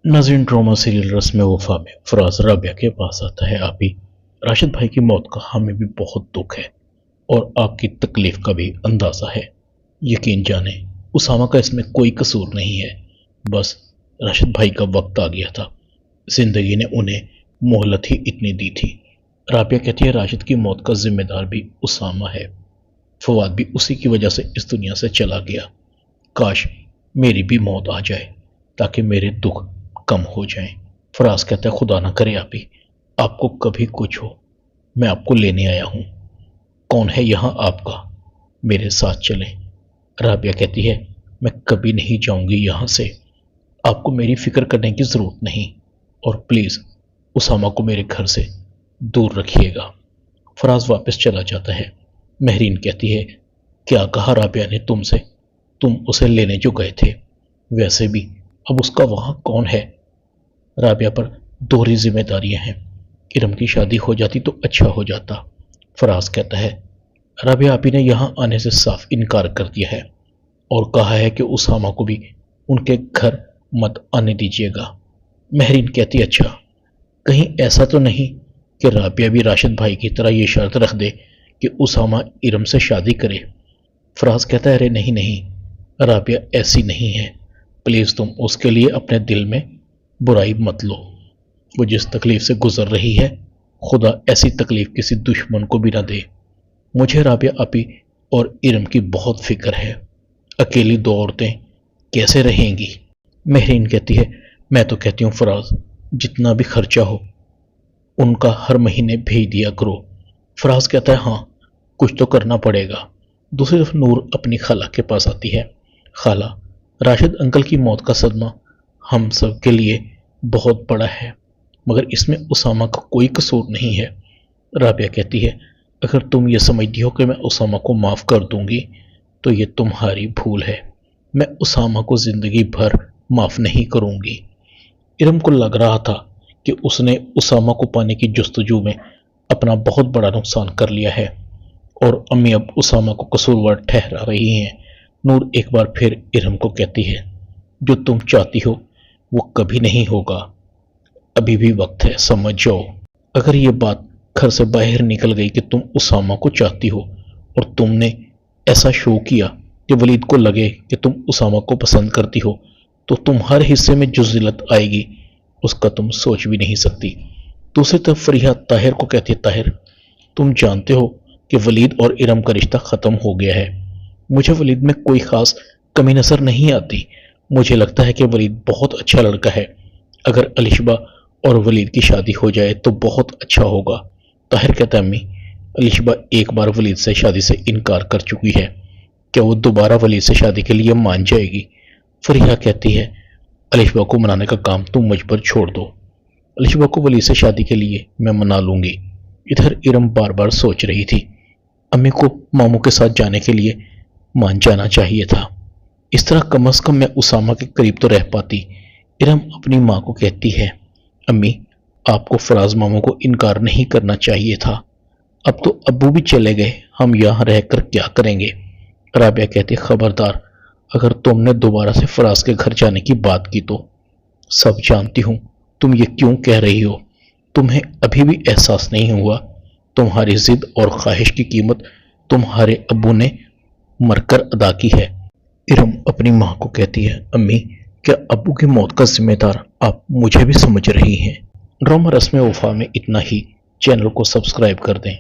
नाज़रीन, drama serial रस्म वफा में फराज राबिया के पास आता है। आप ही राशिद भाई की मौत का हमें भी बहुत दुख है और आपकी तकलीफ का भी अंदाज़ा है। यकीन जाने उसामा का इसमें कोई कसूर नहीं है, बस राशिद भाई का वक्त आ गया था। जिंदगी ने उन्हें मोहलत ही इतनी दी थी। राबिया कहती है राशिद की मौत का जिम्मेदार भी उसामा है। फवाद भी उसी की वजह से इस दुनिया से चला गया। काश मेरी भी मौत आ जाए ताकि मेरे दुख कम हो जाएं। फराज कहता है खुदा ना करे आप ही आपको कभी कुछ हो, मैं आपको लेने आया हूं। कौन है यहां आपका, मेरे साथ चलें। राबिया कहती है मैं कभी नहीं जाऊंगी यहां से, आपको मेरी फिक्र करने की जरूरत नहीं, और प्लीज उसामा को मेरे घर से दूर रखिएगा। फराज वापस चला जाता है। महरीन कहती है क्या कहा राबिया ने तुमसे, तुम उसे लेने जो गए थे, वैसे भी अब उसका वहां कौन है। राबिया पर दोहरी जिम्मेदारियां हैं। इरम की शादी हो जाती तो अच्छा हो जाता। फराज कहता है राबिया आप ही ने यहां आने से साफ इनकार कर दिया है और कहा है कि उसामा को भी उनके घर मत आने दीजिएगा। महरीन कहती अच्छा, कहीं ऐसा तो नहीं कि राबिया भी राशिद भाई की तरह ये शर्त रख दे कि उसामा इरम से शादी करे। फराज कहता है अरे नहीं नहीं, राबिया ऐसी नहीं है, प्लीज तुम उसके लिए अपने दिल में बुराई मत लो। वो जिस तकलीफ से गुजर रही है, खुदा ऐसी तकलीफ किसी दुश्मन को भी ना दे। मुझे राबिया अपी और इरम की बहुत फिक्र है। अकेली दो औरतें कैसे रहेंगी। महरीन कहती है मैं तो कहती हूँ फराज जितना भी खर्चा हो उनका हर महीने भेज दिया करो। फराज कहता है हाँ कुछ तो करना पड़ेगा। दूसरी तरफ नूर अपनी खाला के पास आती है। खाला, राशिद अंकल की मौत का सदमा हम सब के लिए बहुत बड़ा है, मगर इसमें उसामा का कोई कसूर नहीं है। राबिया कहती है अगर तुम ये समझती हो कि मैं उसामा को माफ़ कर दूंगी तो ये तुम्हारी भूल है। मैं उसामा को ज़िंदगी भर माफ़ नहीं करूंगी। इरम को लग रहा था कि उसने उसामा को पाने की जुस्तजू में अपना बहुत बड़ा नुकसान कर लिया है और अम्मी अब उसामा को कसूरवार ठहरा रही हैं। नूर एक बार फिर इरम को कहती है जो तुम चाहती हो वो कभी नहीं होगा, अभी भी वक्त है, समझ जाओ। अगर ये बात घर से बाहर निकल गई कि तुम उसामा को चाहती हो और तुमने ऐसा शो किया कि वलीद को लगे कि तुम उसामा को पसंद करती हो, तो तुम्हारे हिस्से में जो जिल्लत आएगी उसका तुम सोच भी नहीं सकती। दूसरी तरफ फरीहा ताहिर को कहती है ताहिर तुम जानते हो कि वलीद और इरम का रिश्ता ख़त्म हो गया है। मुझे वलीद में कोई ख़ास कमी नज़र नहीं आती। मुझे लगता है कि वलीद बहुत अच्छा लड़का है। अगर अलिशबा और वलीद की शादी हो जाए तो बहुत अच्छा होगा। ताहिर कहता है अम्मी अलिशबा एक बार वलीद से शादी से इनकार कर चुकी है, क्या वो दोबारा वलीद से शादी के लिए मान जाएगी। फरीहा कहती है अलिशबा को मनाने का काम तुम मुझ पर छोड़ दो, अलिशबा को वलीद से शादी के लिए मैं मना लूंगी। इधर इरम बार बार सोच रही थी अम्मी को मामू के साथ जाने के लिए मान जाना चाहिए था, इस तरह कम से कम मैं उसामा के करीब तो रह पाती। इरम अपनी माँ को कहती है अम्मी आपको फराज मामू को इनकार नहीं करना चाहिए था, अब तो अब्बू भी चले गए, हम यहाँ रहकर क्या करेंगे। राबिया कहती खबरदार अगर तुमने दोबारा से फराज के घर जाने की बात की तो। सब जानती हूँ तुम ये क्यों कह रही हो, तुम्हें अभी भी एहसास नहीं हुआ तुम्हारी जिद और ख्वाहिश की कीमत तुम्हारे अब्बू ने मरकर अदा की है। इरम अपनी माँ को कहती है अम्मी क्या अब्बू की मौत का जिम्मेदार आप मुझे भी समझ रही हैं। ड्रामा रस्म वफा में इतना ही। चैनल को सब्सक्राइब कर दें।